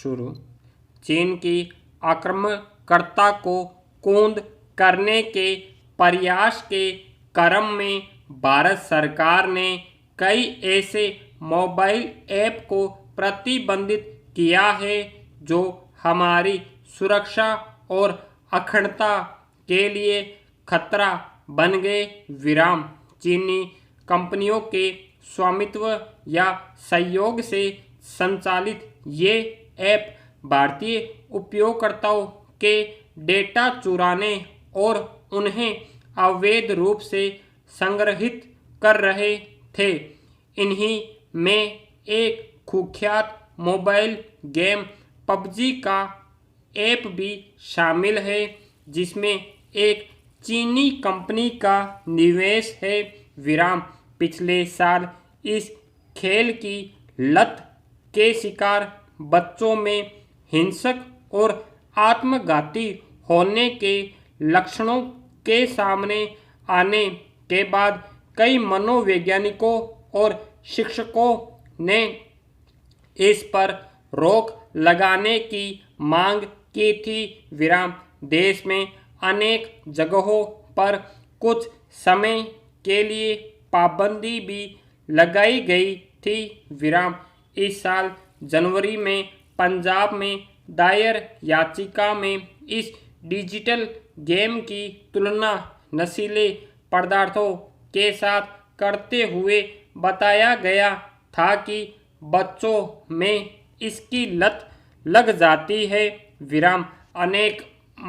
शुरू। चीन की आक्रमणकर्ता को कुंद करने के प्रयास के क्रम में भारत सरकार ने कई ऐसे मोबाइल ऐप को प्रतिबंधित किया है जो हमारी सुरक्षा और अखंडता के लिए खतरा बन गए। विराम चीनी कंपनियों के स्वामित्व या सहयोग से संचालित ये ऐप भारतीय उपयोगकर्ताओं के डेटा चुराने और उन्हें अवैध रूप से संग्रहित कर रहे थे। इन्हीं में एक कुख्यात मोबाइल गेम पबजी का ऐप भी शामिल है, जिसमें एक चीनी कंपनी का निवेश है। विराम पिछले साल इस खेल की लत के शिकार बच्चों में हिंसक और आत्मघाती होने के लक्षणों के सामने आने के बाद कई मनोवैज्ञानिकों और शिक्षकों ने इस पर रोक लगाने की मांग की थी। विराम देश में अनेक जगहों पर कुछ समय के लिए पाबंदी भी लगाई गई थी। विराम इस साल जनवरी में पंजाब में दायर याचिका में इस डिजिटल गेम की तुलना नशीले पदार्थों के साथ करते हुए बताया गया था कि बच्चों में इसकी लत लग जाती है। विराम अनेक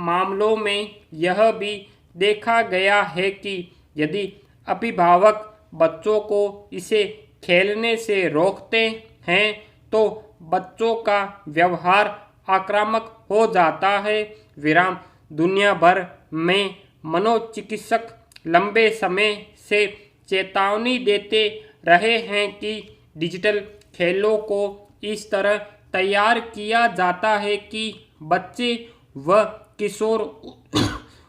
मामलों में यह भी देखा गया है कि यदि अभिभावक बच्चों को इसे खेलने से रोकते हैं तो बच्चों का व्यवहार आक्रामक हो जाता है। विराम दुनिया भर में मनोचिकित्सक लंबे समय से चेतावनी देते रहे हैं कि डिजिटल खेलों को इस तरह तैयार किया जाता है कि बच्चे व किशोर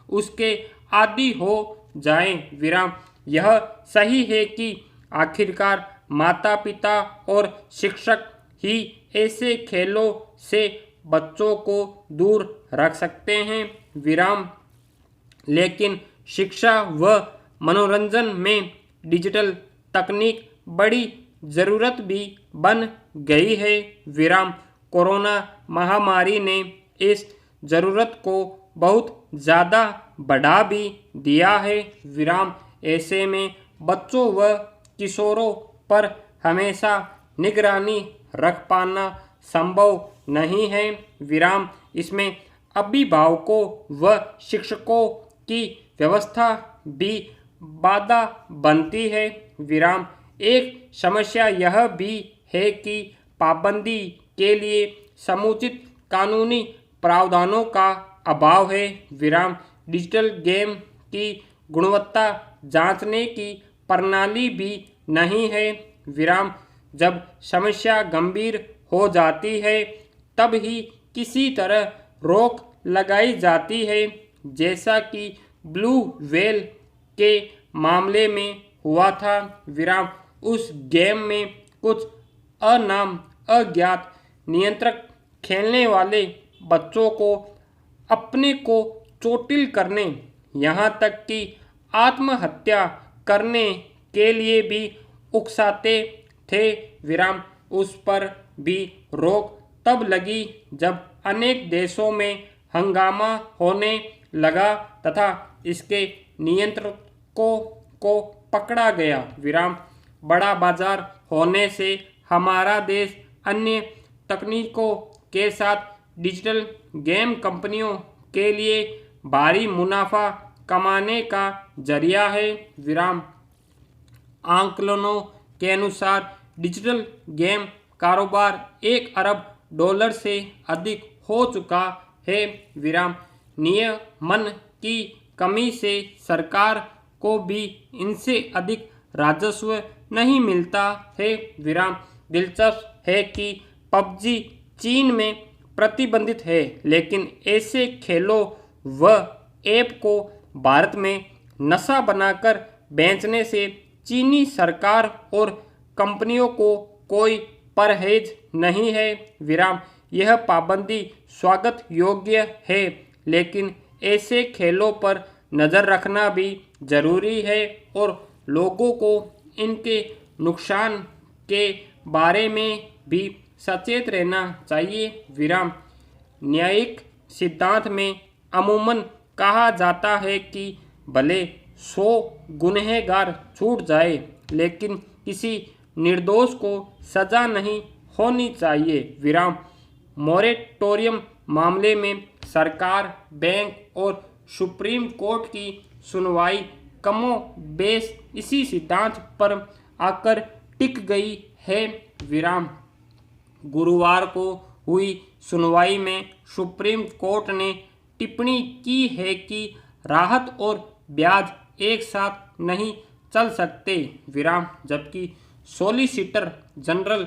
उसके आदी हो जाएं। विराम यह सही है कि आखिरकार माता पिता और शिक्षक ही ऐसे खेलों से बच्चों को दूर रख सकते हैं। विराम लेकिन शिक्षा व मनोरंजन में डिजिटल तकनीक बड़ी ज़रूरत भी बन गई है। विराम कोरोना महामारी ने इस ज़रूरत को बहुत ज़्यादा बढ़ा भी दिया है। विराम ऐसे में बच्चों व किशोरों पर हमेशा निगरानी रख पाना संभव नहीं है। विराम इसमें अभिभावकों व शिक्षकों की व्यवस्था भी बाधा बनती है। विराम एक समस्या यह भी है कि पाबंदी के लिए समुचित कानूनी प्रावधानों का अभाव है। विराम डिजिटल गेम की गुणवत्ता जांचने की प्रणाली भी नहीं है। विराम जब समस्या गंभीर हो जाती है तब ही किसी तरह रोक लगाई जाती है, जैसा कि ब्लू व्हेल के मामले में हुआ था। विराम उस गेम में कुछ अज्ञात नियंत्रक खेलने वाले बच्चों को अपने को चोटिल करने यहाँ तक कि आत्महत्या करने के लिए भी उकसाते थे। विराम उस पर भी रोक तब लगी जब अनेक देशों में हंगामा होने लगा तथा इसके नियंत्रकों को पकड़ा गया। विराम बड़ा बाजार होने से हमारा देश अन्य तकनीकों के साथ डिजिटल गेम कंपनियों के लिए भारी मुनाफा कमाने का जरिया है। विराम आंकलनों के अनुसार डिजिटल गेम कारोबार $1 अरब से अधिक हो चुका है। विराम नियमन की कमी से सरकार को भी इनसे अधिक राजस्व नहीं मिलता है। विराम दिलचस्प है कि पबजी चीन में प्रतिबंधित है, लेकिन ऐसे खेलों व ऐप को भारत में नशा बनाकर बेचने से चीनी सरकार और कंपनियों को कोई परहेज नहीं है। विराम यह पाबंदी स्वागत योग्य है, लेकिन ऐसे खेलों पर नज़र रखना भी जरूरी है और लोगों को इनके नुकसान के बारे में भी सचेत रहना चाहिए। विराम। न्यायिक सिद्धांत में अमूमन कहा जाता है कि भले 100 गुनहगार छूट जाए, लेकिन किसी निर्दोष को सजा नहीं होनी चाहिए। विराम। मोरेटोरियम मामले में सरकार, बैंक और सुप्रीम कोर्ट की सुनवाई कमोबेश इसी सिद्धांत पर आकर टिक गई है। विराम। गुरुवार को हुई सुनवाई में सुप्रीम कोर्ट ने टिप्पणी की है कि राहत और ब्याज एक साथ नहीं चल सकते। विराम। जबकि सॉलिसिटर जनरल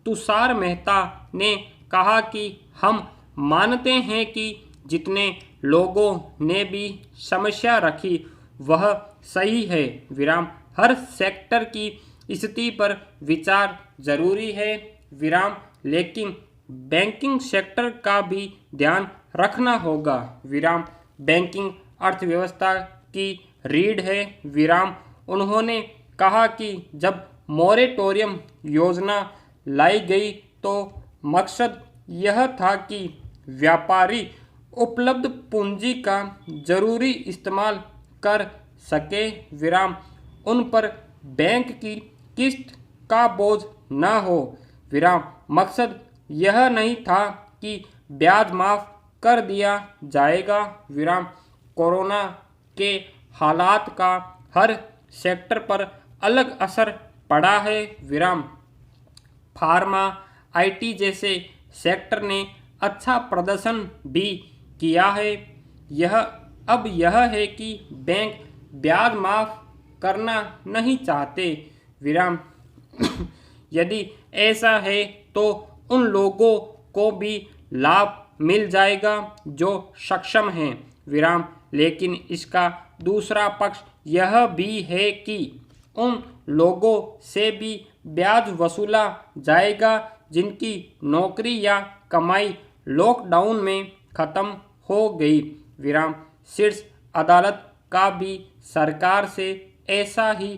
तुषार मेहता ने कहा कि हम मानते हैं कि जितने लोगों ने भी समस्या रखी वह सही है। विराम। हर सेक्टर की स्थिति पर विचार जरूरी है। विराम। लेकिन बैंकिंग सेक्टर का भी ध्यान रखना होगा। विराम। बैंकिंग अर्थव्यवस्था की रीढ़ है। विराम। उन्होंने कहा कि जब मोरेटोरियम योजना लाई गई तो मकसद यह था कि व्यापारी उपलब्ध पूंजी का जरूरी इस्तेमाल कर सके। विराम। उन पर बैंक की किस्त का बोझ न हो। विराम। मकसद यह नहीं था कि ब्याज माफ कर दिया जाएगा। विराम। कोरोना के हालात का हर सेक्टर पर अलग असर पड़ा है। विराम। फार्मा, आईटी जैसे सेक्टर ने अच्छा प्रदर्शन भी किया है। यह है कि बैंक ब्याज माफ करना नहीं चाहते। विराम। यदि ऐसा है तो उन लोगों को भी लाभ मिल जाएगा जो सक्षम हैं। विराम। लेकिन इसका दूसरा पक्ष यह भी है कि उन लोगों से भी ब्याज वसूला जाएगा जिनकी नौकरी या कमाई लॉकडाउन में खत्म हो गई। विराम। शीर्ष अदालत का भी सरकार से ऐसा ही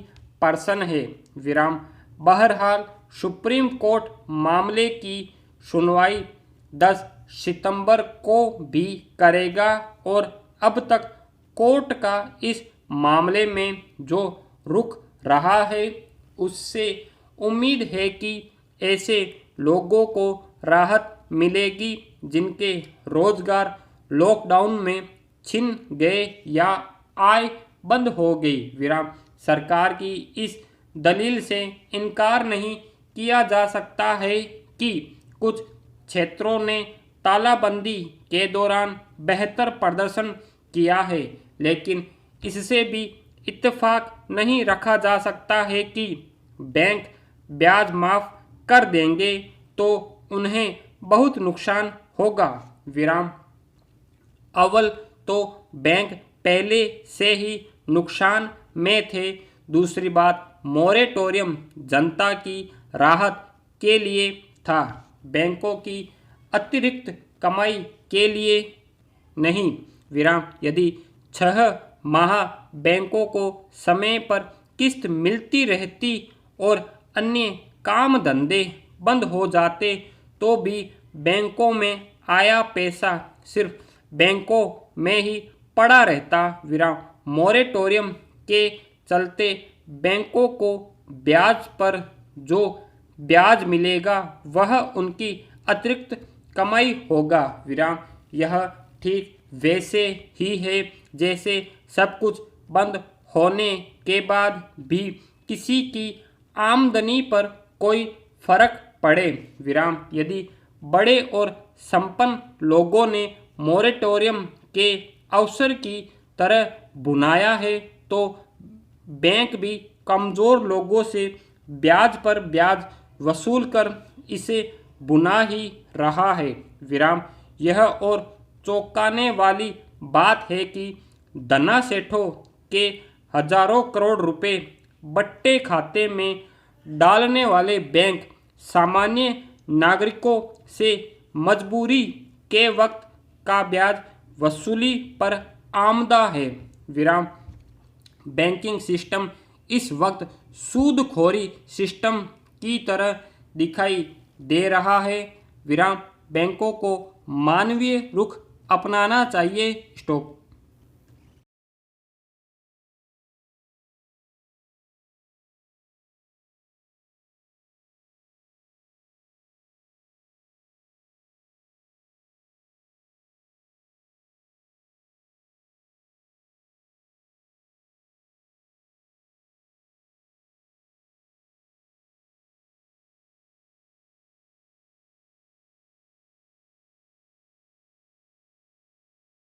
प्रश्न है। विराम। बहरहाल सुप्रीम कोर्ट मामले की सुनवाई 10 सितंबर को भी करेगा और अब तक कोर्ट का इस मामले में जो रुख रहा है उससे उम्मीद है कि ऐसे लोगों को राहत मिलेगी जिनके रोजगार लॉकडाउन में छिन गए या आय बंद हो गई। विराम। सरकार की इस दलील से इनकार नहीं किया जा सकता है कि कुछ क्षेत्रों ने तालाबंदी के दौरान बेहतर प्रदर्शन किया है, लेकिन इससे भी इत्तेफाक नहीं रखा जा सकता है कि बैंक ब्याज माफ कर देंगे तो उन्हें बहुत नुकसान होगा। विराम। अव्वल तो बैंक पहले से ही नुकसान में थे। दूसरी बात, मोरेटोरियम जनता की राहत के लिए था, बैंकों की अतिरिक्त कमाई के लिए नहीं। विराम। यदि 6 माह बैंकों को समय पर किस्त मिलती रहती और अन्य काम धंधे बंद हो जाते तो भी बैंकों में आया पैसा सिर्फ बैंकों में ही पड़ा रहता। विराम। मोरेटोरियम के चलते बैंकों को ब्याज पर जो ब्याज मिलेगा वह उनकी अतिरिक्त कमाई होगा। विराम। यह ठीक वैसे ही है जैसे सब कुछ बंद होने के बाद भी किसी की आमदनी पर कोई फर्क पड़े। विराम। यदि बड़े और संपन्न लोगों ने मोरेटोरियम के अवसर की तरह बुनाया है तो बैंक भी कमज़ोर लोगों से ब्याज पर ब्याज वसूल कर इसे बुना ही रहा है। विराम। यह और चौंकाने वाली बात है कि धना सेठों के हजारों करोड़ रुपए बट्टे खाते में डालने वाले बैंक सामान्य नागरिकों से मजबूरी के वक्त का ब्याज वसूली पर आमदा है। विराम। बैंकिंग सिस्टम इस वक्त सूदखोरी सिस्टम की तरह दिखाई दे रहा है। विराम। बैंकों को मानवीय रुख अपनाना चाहिए। स्टॉप।